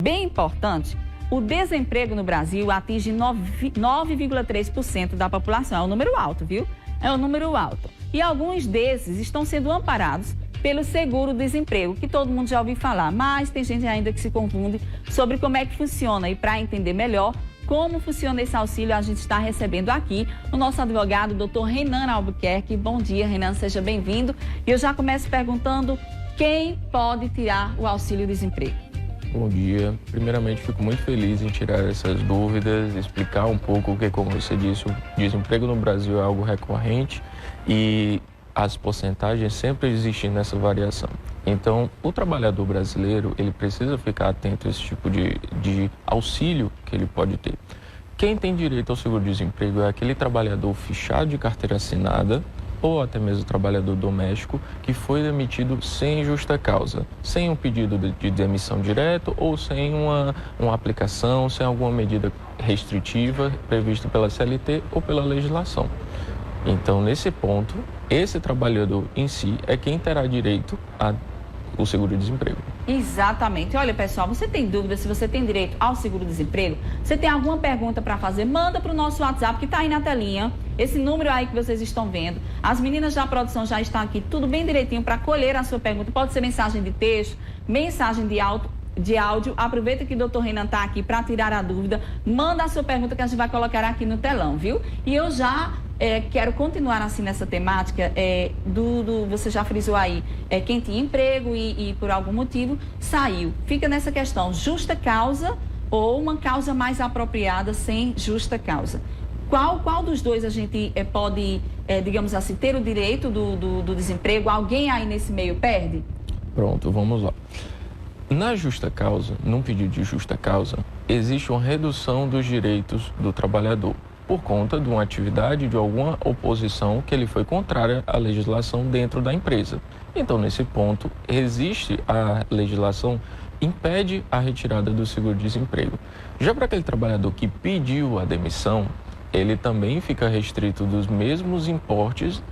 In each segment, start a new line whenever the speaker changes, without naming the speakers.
bem importante, o desemprego no Brasil atinge 9,3% da população. É um número alto, viu? É um número alto. E alguns desses estão sendo amparados pelo seguro-desemprego, que todo mundo já ouviu falar, mas tem gente ainda que se confunde sobre como é que funciona. E para entender melhor como funciona esse auxílio, a gente está recebendo aqui o nosso advogado, doutor Renan Albuquerque. Bom dia, Renan, seja bem-vindo. E eu já começo perguntando quem pode tirar o auxílio-desemprego.
Bom dia. Primeiramente, fico muito feliz em tirar essas dúvidas, explicar um pouco o que, como você disse, o desemprego no Brasil é algo recorrente e as porcentagens sempre existem nessa variação. Então, o trabalhador brasileiro, ele precisa ficar atento a esse tipo de auxílio que ele pode ter. Quem tem direito ao seguro-desemprego é aquele trabalhador fichado de carteira assinada ou até mesmo trabalhador doméstico que foi demitido sem justa causa, sem um pedido de demissão direto ou sem uma aplicação, sem alguma medida restritiva prevista pela CLT ou pela legislação. Então, nesse ponto, esse trabalhador em si é quem terá direito ao seguro-desemprego.
Exatamente. Olha, pessoal, você tem dúvida se você tem direito ao seguro-desemprego? Você tem alguma pergunta para fazer? Manda para o nosso WhatsApp que está aí na telinha. Esse número aí que vocês estão vendo. As meninas da produção já estão aqui, tudo bem direitinho para colher a sua pergunta. Pode ser mensagem de texto, mensagem de áudio. Aproveita que o doutor Renan está aqui para tirar a dúvida. Manda a sua pergunta que a gente vai colocar aqui no telão, viu? E eu já quero continuar assim nessa temática você já frisou aí, quem tinha emprego e por algum motivo saiu. Fica nessa questão, justa causa ou uma causa mais apropriada sem justa causa. Qual dos dois a gente pode, digamos assim, ter o direito do desemprego? Alguém aí nesse meio perde?
Pronto, vamos lá. Na justa causa, num pedido de justa causa, existe uma redução dos direitos do trabalhador por conta de uma atividade, de alguma oposição que ele foi contrária à legislação dentro da empresa. Então, nesse ponto, existe a legislação impede a retirada do seguro-desemprego. Já para aquele trabalhador que pediu a demissão, ele também fica restrito dos mesmos importes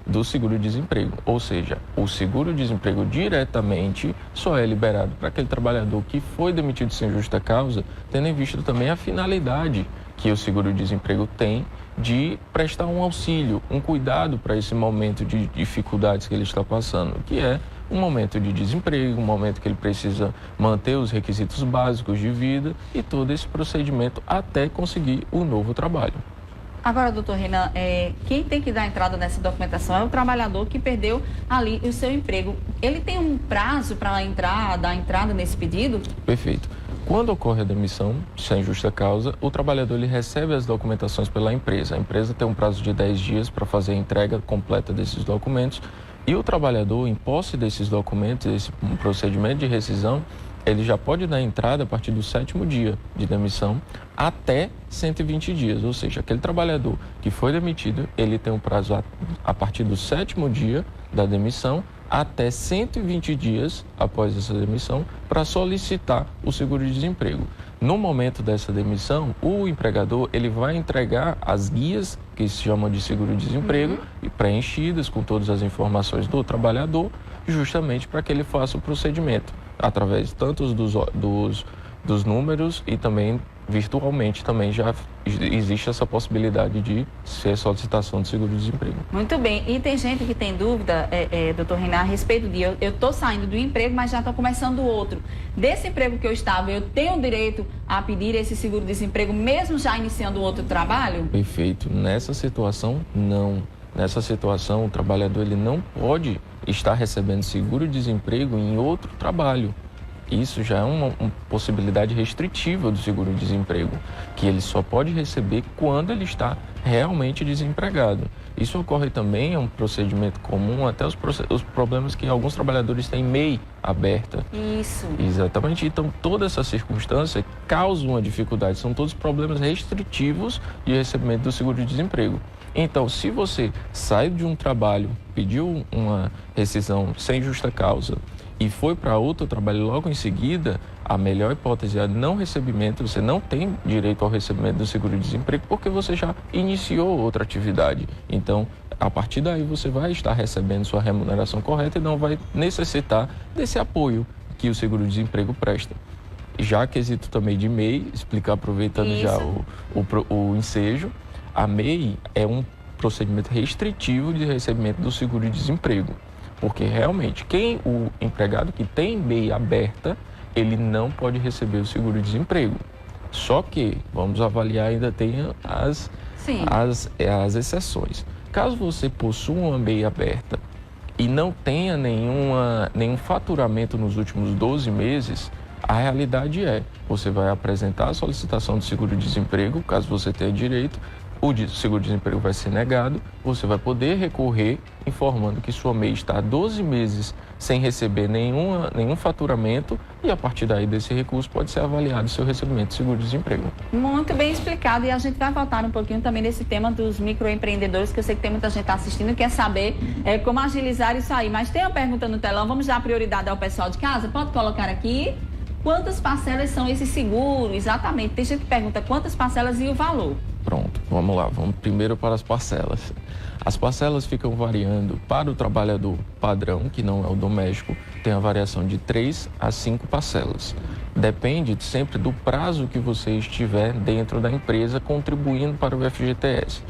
do seguro-desemprego. Ou seja, o seguro-desemprego diretamente só é liberado para aquele trabalhador que foi demitido sem justa causa, tendo em vista também a finalidade que o seguro-desemprego tem de prestar um auxílio, um cuidado para esse momento de dificuldades que ele está passando, que é um momento de desemprego, um momento que ele precisa manter os requisitos básicos de vida e todo esse procedimento até conseguir o novo trabalho.
Agora, doutor Renan, quem tem que dar entrada nessa documentação é o trabalhador que perdeu ali o seu emprego. Ele tem um prazo para dar entrada nesse pedido?
Perfeito. Quando ocorre a demissão sem justa causa, o trabalhador ele recebe as documentações pela empresa. A empresa tem um prazo de 10 dias para fazer a entrega completa desses documentos e o trabalhador, em posse desses documentos, esse procedimento de rescisão, ele já pode dar entrada a partir do 7º dia de demissão até 120 dias. Ou seja, aquele trabalhador que foi demitido, ele tem um prazo a partir do 7º dia da demissão até 120 dias após essa demissão para solicitar o seguro-desemprego. No momento dessa demissão, o empregador ele vai entregar as guias que se chamam de seguro-desemprego e preenchidas com todas as informações do trabalhador, justamente para que ele faça o procedimento através tanto dos números e também virtualmente também já existe essa possibilidade de ser solicitação de seguro-desemprego.
Muito bem. E tem gente que tem dúvida, doutor Renan, a respeito de eu estou saindo do emprego, mas já estou começando outro. Desse emprego que eu estava, eu tenho direito a pedir esse seguro-desemprego mesmo já iniciando outro trabalho?
Perfeito. Nessa situação, não. Nessa situação, o trabalhador ele não pode estar recebendo seguro-desemprego em outro trabalho. Isso já é uma possibilidade restritiva do seguro-desemprego, que ele só pode receber quando ele está realmente desempregado. Isso ocorre também, é um procedimento comum, até os problemas que alguns trabalhadores têm MEI aberta.
Isso.
Exatamente. Então, toda essa circunstância causa uma dificuldade. São todos problemas restritivos de recebimento do seguro-desemprego. Então, se você sai de um trabalho, pediu uma rescisão sem justa causa e foi para outro trabalho logo em seguida, a melhor hipótese é não recebimento, você não tem direito ao recebimento do seguro-desemprego porque você já iniciou outra atividade. Então, a partir daí você vai estar recebendo sua remuneração correta e não vai necessitar desse apoio que o seguro-desemprego presta. Já quesito também de MEI, explicar aproveitando
Isso.
já o ensejo, a MEI é um procedimento restritivo de recebimento do seguro-desemprego, porque realmente o empregado que tem MEI aberta, ele não pode receber o seguro-desemprego. Só que, vamos avaliar, ainda tem as exceções. Caso você possua uma MEI aberta e não tenha nenhum faturamento nos últimos 12 meses, a realidade você vai apresentar a solicitação do seguro-desemprego, caso você tenha direito, o seguro-desemprego vai ser negado, você vai poder recorrer informando que sua MEI está há 12 meses sem receber nenhum faturamento e a partir daí desse recurso pode ser avaliado o seu recebimento de seguro-desemprego.
Muito bem explicado e a gente vai voltar um pouquinho também nesse tema dos microempreendedores, que eu sei que tem muita gente assistindo e quer saber como agilizar isso aí. Mas tem uma pergunta no telão, vamos dar prioridade ao pessoal de casa? Pode colocar aqui. Quantas parcelas são esse seguro? Exatamente. Tem gente que pergunta quantas parcelas e o valor.
Pronto, vamos lá. Vamos primeiro para as parcelas. As parcelas ficam variando para o trabalhador padrão, que não é o doméstico, tem a variação de 3 a 5 parcelas. Depende sempre do prazo que você estiver dentro da empresa contribuindo para o FGTS.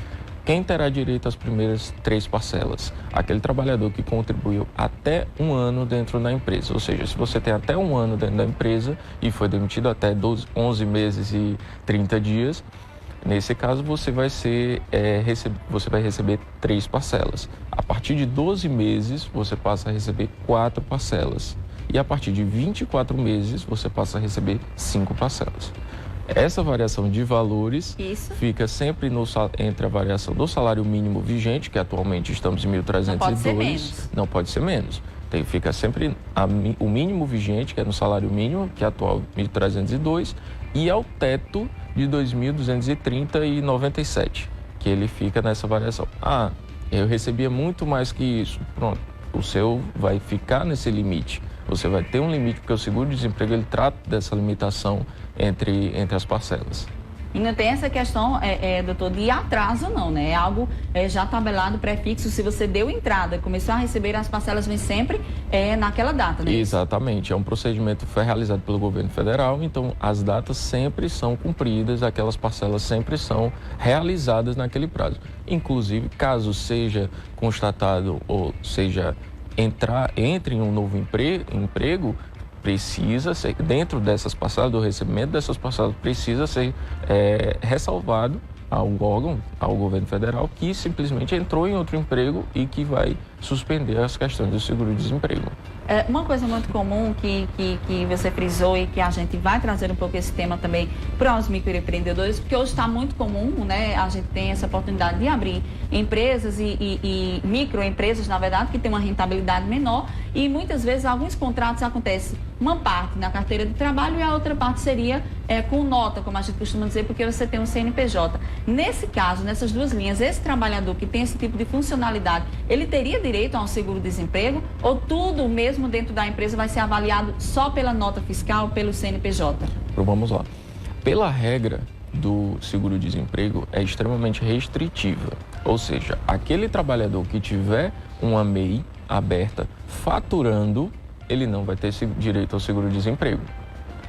Quem terá direito às primeiras 3 parcelas? Aquele trabalhador que contribuiu até 1 ano dentro da empresa. Ou seja, se você tem até 1 ano dentro da empresa e foi demitido até 11 meses e 30 dias, nesse caso você vai receber 3 parcelas. A partir de 12 meses, você passa a receber 4 parcelas. E a partir de 24 meses, você passa a receber 5 parcelas. Essa variação de valores fica sempre entre a variação do salário mínimo vigente, que atualmente estamos em 1.302.
Não pode ser menos.
Não pode ser menos. Fica sempre o mínimo vigente, que é no salário mínimo, que é atual 1.302, e ao teto de 2.230,97, que ele fica nessa variação. Eu recebia muito mais que isso. Pronto, o seu vai ficar nesse limite. Você vai ter um limite, porque o seguro-desemprego ele trata dessa limitação entre as parcelas.
E não tem essa questão, doutor, de atraso não, né? É algo já tabelado, pré-fixo. Se você deu entrada, começou a receber, as parcelas vêm sempre naquela data, né?
Exatamente. É um procedimento que foi realizado pelo governo federal, então as datas sempre são cumpridas, aquelas parcelas sempre são realizadas naquele prazo. Inclusive, caso seja constatado ou seja entre em um novo emprego, precisa ser, dentro dessas parcelas, do recebimento dessas parcelas, precisa ser ressalvado ao órgão, ao governo federal, que simplesmente entrou em outro emprego e que vai suspender as questões do seguro-desemprego.
Uma coisa muito comum que você frisou e que a gente vai trazer um pouco esse tema também para os microempreendedores, porque hoje está muito comum, né? A gente tem essa oportunidade de abrir empresas e microempresas, na verdade, que tem uma rentabilidade menor e muitas vezes alguns contratos acontecem uma parte na carteira de trabalho e a outra parte seria com nota, como a gente costuma dizer, porque você tem um CNPJ. Nesse caso, nessas duas linhas, esse trabalhador que tem esse tipo de funcionalidade, ele teria direito a um seguro-desemprego ou tudo mesmo dentro da empresa vai ser avaliado só pela nota fiscal, pelo CNPJ?
Vamos lá. Pela regra do seguro-desemprego é extremamente restritiva, ou seja, aquele trabalhador que tiver uma MEI aberta faturando, ele não vai ter direito ao seguro-desemprego.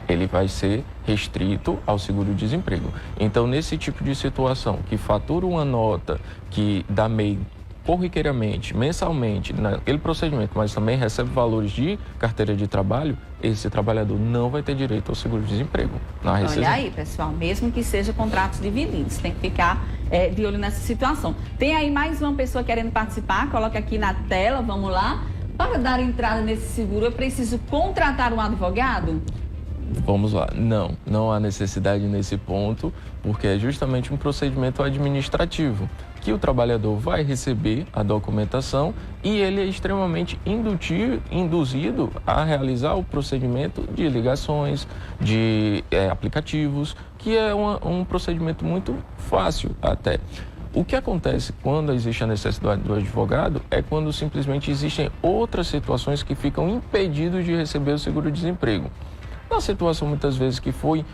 Ele vai ser restrito ao seguro-desemprego. Então, nesse tipo de situação, que fatura uma nota que da MEI corriqueiramente, mensalmente, naquele procedimento, mas também recebe valores de carteira de trabalho, esse trabalhador não vai ter direito ao seguro-desemprego.
Olha aí, pessoal, mesmo que seja contratos divididos, tem que ficar de olho nessa situação. Tem aí mais uma pessoa querendo participar, coloca aqui na tela, vamos lá. Para dar entrada nesse seguro, eu preciso contratar um advogado?
Vamos lá. Não há necessidade nesse ponto, porque é justamente um procedimento administrativo, que o trabalhador vai receber a documentação e ele é extremamente induzido a realizar o procedimento de ligações, de aplicativos, que é um procedimento muito fácil até. O que acontece quando existe a necessidade do advogado é quando simplesmente existem outras situações que ficam impedidos de receber o seguro-desemprego. Na situação, muitas vezes, que foi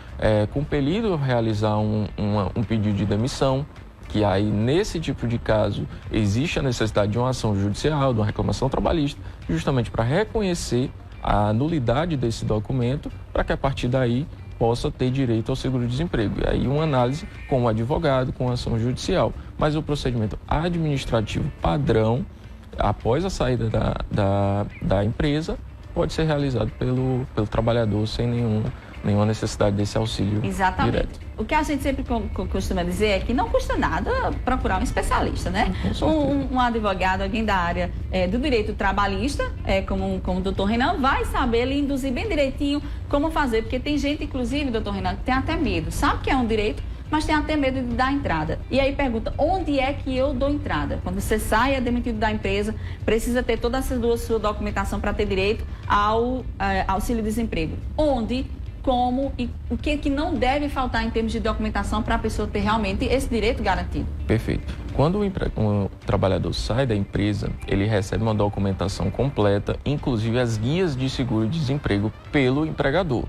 compelido a realizar um pedido de demissão, que aí, nesse tipo de caso, existe a necessidade de uma ação judicial, de uma reclamação trabalhista, justamente para reconhecer a nulidade desse documento, para que a partir daí possa ter direito ao seguro-desemprego. E aí uma análise com o advogado, com a ação judicial. Mas o procedimento administrativo padrão, após a saída da empresa, pode ser realizado pelo trabalhador sem nenhuma necessidade desse auxílio direto.
O que a gente sempre costuma dizer é que não custa nada procurar um especialista, né? Um advogado, alguém da área do direito trabalhista, como o doutor Renan, vai saber lhe induzir bem direitinho como fazer, porque tem gente, inclusive, doutor Renan, que tem até medo, sabe que é um direito, mas tem até medo de dar entrada. E aí pergunta, onde é que eu dou entrada? Quando você sai, é demitido da empresa, precisa ter toda essa sua documentação para ter direito ao auxílio-desemprego. Onde, como e o que não deve faltar em termos de documentação para a pessoa ter realmente esse direito garantido?
Perfeito. Quando o trabalhador sai da empresa, ele recebe uma documentação completa, inclusive as guias de seguro-desemprego pelo empregador.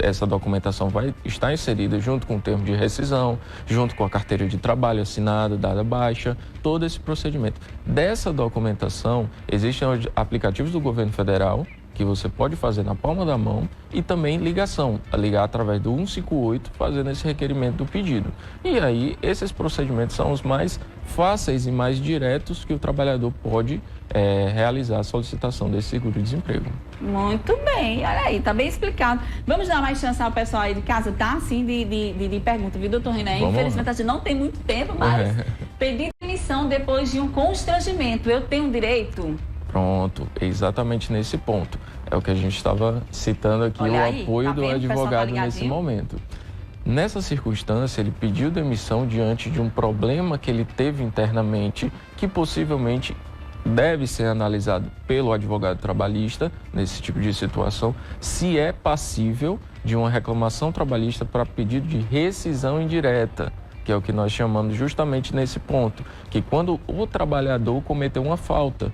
Essa documentação vai estar inserida junto com o termo de rescisão, junto com a carteira de trabalho assinada, dada baixa, todo esse procedimento. Dessa documentação, existem aplicativos do governo federal que você pode fazer na palma da mão e também ligação, ligar através do 158, fazendo esse requerimento do pedido. E aí, esses procedimentos são os mais fáceis e mais diretos que o trabalhador pode realizar a solicitação desse seguro-desemprego.
Muito bem, olha aí, tá bem explicado. Vamos dar mais chance ao pessoal aí de casa, tá? Assim, de pergunta, viu, doutor Renan? Infelizmente, a gente não tem muito tempo, mas pedir demissão depois de um constrangimento, eu tenho direito?
Pronto, exatamente nesse ponto. É o que a gente estava citando aqui, o apoio do advogado nesse momento. Nessa circunstância, ele pediu demissão diante de um problema que ele teve internamente, que possivelmente deve ser analisado pelo advogado trabalhista, nesse tipo de situação, se é passível de uma reclamação trabalhista para pedido de rescisão indireta, que é o que nós chamamos justamente nesse ponto, que quando o trabalhador cometeu uma falta,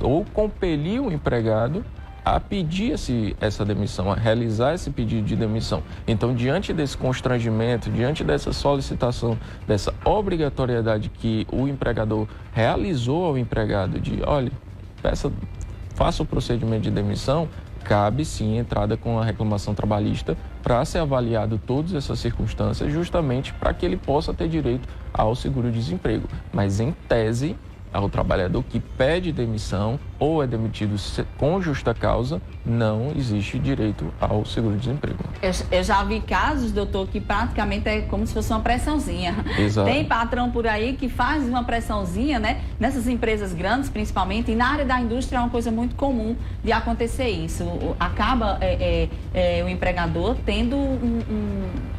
ou compeliu o empregado a pedir essa demissão, a realizar esse pedido de demissão. Então, diante desse constrangimento, diante dessa solicitação, dessa obrigatoriedade que o empregador realizou ao empregado de, olha, faça o procedimento de demissão, cabe sim entrada com a reclamação trabalhista para ser avaliado todas essas circunstâncias, justamente para que ele possa ter direito ao seguro-desemprego. Mas, em tese, ao trabalhador que pede demissão ou é demitido com justa causa, não existe direito ao seguro-desemprego.
Eu já vi casos, doutor, que praticamente é como se fosse uma pressãozinha.
Exato. Tem
patrão por aí que faz uma pressãozinha, né? Nessas empresas grandes, principalmente, e na área da indústria é uma coisa muito comum de acontecer isso. Acaba o empregador tendo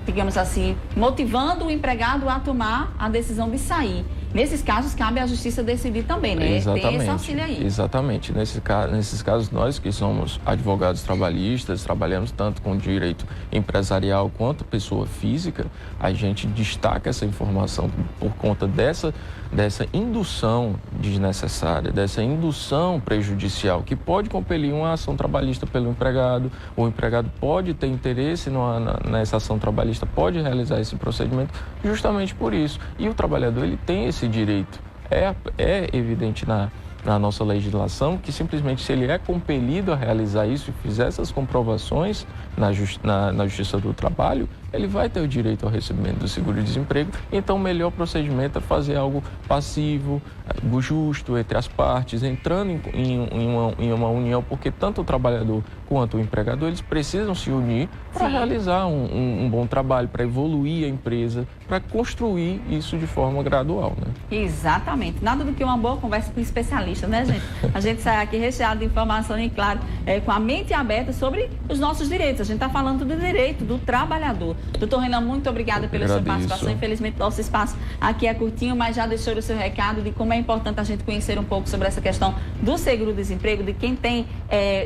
digamos assim, motivando o empregado a tomar a decisão de sair. Nesses casos, cabe à justiça decidir também, né?
Exatamente.
Tem esse auxílio aí.
Exatamente. Nesses casos, nós que somos advogados trabalhistas, trabalhamos tanto com direito empresarial quanto pessoa física, a gente destaca essa informação por conta dessa indução desnecessária, dessa indução prejudicial, que pode compelir uma ação trabalhista pelo empregado, o empregado pode ter interesse nessa ação trabalhista, pode realizar esse procedimento justamente por isso. E o trabalhador, ele tem esse direito. É evidente na nossa legislação que simplesmente se ele é compelido a realizar isso e fizer essas comprovações na Justiça do Trabalho, ele vai ter o direito ao recebimento do seguro-desemprego. Então, o melhor procedimento é fazer algo passivo, justo entre as partes, entrando em uma união, porque tanto o trabalhador quanto o empregador, eles precisam se unir para realizar um bom trabalho, para evoluir a empresa, para construir isso de forma gradual, né?
Exatamente. Nada do que uma boa conversa com um especialista, né, gente? A gente sai aqui recheado de informação e, claro, com a mente aberta sobre os nossos direitos. A gente está falando do direito do trabalhador. Doutor Renan, muito obrigada pela sua participação. Infelizmente, nosso espaço aqui é curtinho, mas já deixou o seu recado de como é importante a gente conhecer um pouco sobre essa questão do seguro-desemprego, de quem tem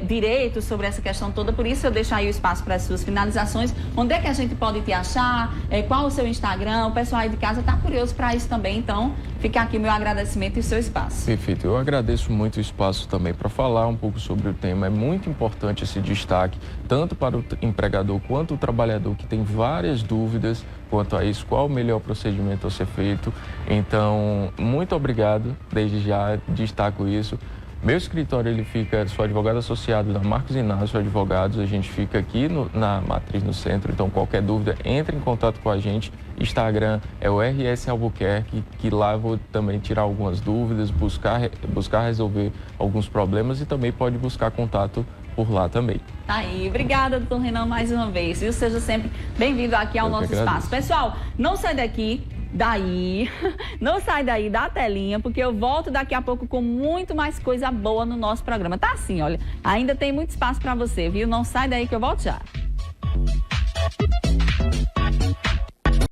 direito sobre essa questão toda. Por isso, eu deixo aí o espaço para as suas finalizações. Onde é que a gente pode te achar? Qual o seu Instagram? O pessoal aí de casa está curioso para isso também. Então, fica aqui o meu agradecimento e o seu espaço.
Perfeito. Eu agradeço muito o espaço também para falar um pouco sobre o tema. É muito importante esse destaque, tanto para o empregador quanto o trabalhador, que tem várias dúvidas quanto a isso, qual o melhor procedimento a ser feito. Então, muito obrigado, desde já destaco isso. Meu escritório, ele fica, sou advogado associado da Marcos Inácio Advogados, a gente fica aqui na Matriz, no centro, então qualquer dúvida, entre em contato com a gente. Instagram é o RS Albuquerque, que lá eu vou também tirar algumas dúvidas, buscar resolver alguns problemas e também pode buscar contato por lá também.
Tá aí, obrigada, doutor Renan, mais uma vez, viu? Seja sempre bem-vindo aqui ao nosso espaço. Pessoal, não sai não sai daí da telinha, porque eu volto daqui a pouco com muito mais coisa boa no nosso programa. Tá assim, olha, ainda tem muito espaço para você, viu? Não sai daí que eu volto já.